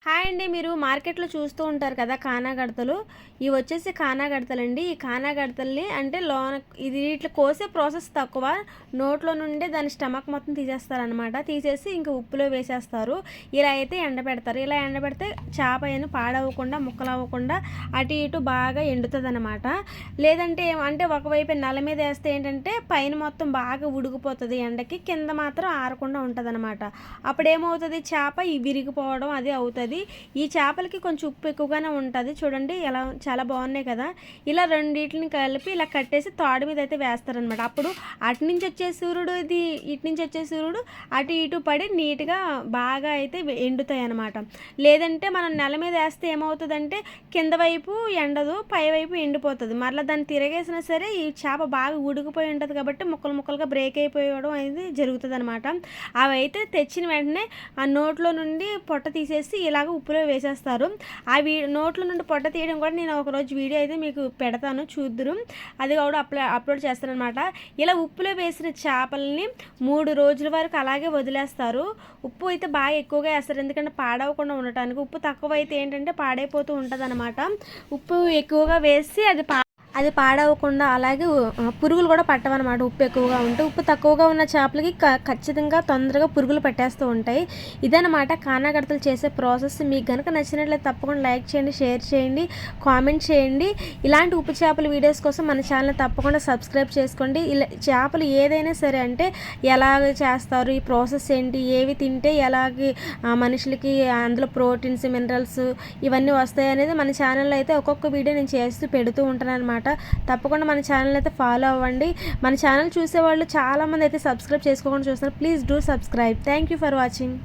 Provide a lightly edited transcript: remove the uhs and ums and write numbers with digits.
Hi అండి. మీరు మార్కెట్‌లో చూస్తూ ఉంటారు కదా! కానాగడతలు. ఇవి వచ్చేసి కానాగడతలండి. ఈ కానాగడతల్ని అంటే లోన ఇది ఇట్లా కోసే ప్రాసెస్ తక్కువ. నోట్లో నుండే దాని స్టమక్ మొత్తం తీసేస్తారనమాట. తీసేసి ఇంక ఉప్పులో వేసేస్తారు. ఇలా అయితే ఎండబెడతారు. ఇలా ఎండబెడితే చేప ఏమి పాడవకుండా, ముక్కలవ్వకుండా అటు ఇటు బాగా ఎండుతదనమాట. లేదంటే అంటే ఒకవైపు నెల మీద ఏస్తే ఏంటంటే పైన మొత్తం బాగా ఉడికిపోతది ఎండకి. కింద మాత్రం ఆరకుండా ఉంటదనమాట. అప్పుడేమవుతది చేప విరిగిపోవడం అది అవుతది. ఈ చేపలకి కొంచెం ఉప్పు ఎక్కువగానే ఉంటుంది. చూడండి ఎలా చాలా బాగున్నాయి కదా! ఇలా రెండిటిని కలిపి ఇలా కట్టేసి తాడు మీద అయితే వేస్తారనమాట. అప్పుడు అటు నుంచి వచ్చే సూర్యుడు ఇటు నుంచి వచ్చే సూర్యుడు అటు ఇటు పడి నీట్‌గా బాగా అయితే ఎండుతాయి అనమాట. లేదంటే మనం నెల మీద వేస్తే ఏమవుతదంటే కింద వైపు ఎండదు, పై వైపు ఎండిపోతది. మరలా దాన్ని తిరగేసినా సరే ఈ చేప బాగా ఉడికిపోయి ఉంటది కాబట్టి ముక్కలు ముక్కలుగా బ్రేక్ అయిపోవడం అనేది జరుగుతదనమాట. అవైతే తెచ్చిన వెంటనే ఆ నోట్లో నుండి పొట్ట తీసేసి ఇలాగ ఉప్పులో వేసేస్తారు. నోట్లో నుండి పొట్ట తీయడం కూడా నేను ఒకరోజు వీడియో అయితే మీకు పెడతాను, చూద్దురు. అది కూడా అప్లోడ్ చేస్తాననమాట. ఇలా ఉప్పులో వేసిన చేపల్ని 3 రోజుల వరకు అలాగే వదిలేస్తారు. ఉప్పు అయితే బాగా ఎక్కువగా వేస్తారు, ఎందుకంటే పాడవకుండా ఉండటానికి. ఉప్పు తక్కువ అయితే ఏంటంటే పాడైపోతూ ఉంటదనమాట. ఉప్పు ఎక్కువగా వేసి అది పాడవకుండా అలాగే పురుగులు కూడా పట్టవన్నమాట ఉప్పు ఎక్కువగా ఉంటే. ఉప్పు తక్కువగా ఉన్న చేపలకి ఖచ్చితంగా తొందరగా పురుగులు పట్టేస్తూ ఉంటాయి. ఇదనమాట కానాగడతలు చేసే ప్రాసెస్. మీకు కనుక నచ్చినట్లయితే తప్పకుండా లైక్ చేయండి, షేర్ చేయండి, కామెంట్ చేయండి. ఇలాంటి ఉప్పు చేపల వీడియోస్ కోసం మన ఛానల్ తప్పకుండా సబ్స్క్రైబ్ చేసుకోండి. ఇలా చేపలు ఏదైనా సరే అంటే ఎలాగ చేస్తారు, ఈ ప్రాసెస్ ఏంటి, ఏవి తింటే ఎలాగే మనుషులకి అందులో ప్రోటీన్స్, మినరల్స్ ఇవన్నీ వస్తాయి అనేది మన ఛానల్లో అయితే ఒక్కొక్క వీడియో నేను చేస్తూ పెడుతూ ఉంటాను అనమాట. తప్పకుండా మన ఛానల్ అయితే ఫాలో అవ్వండి. మన ఛానల్ చూసేవాళ్ళు చాలామంది అయితే సబ్స్క్రైబ్ చేసుకోకుండా చూస్తున్నారు. Please do subscribe. Thank you for watching.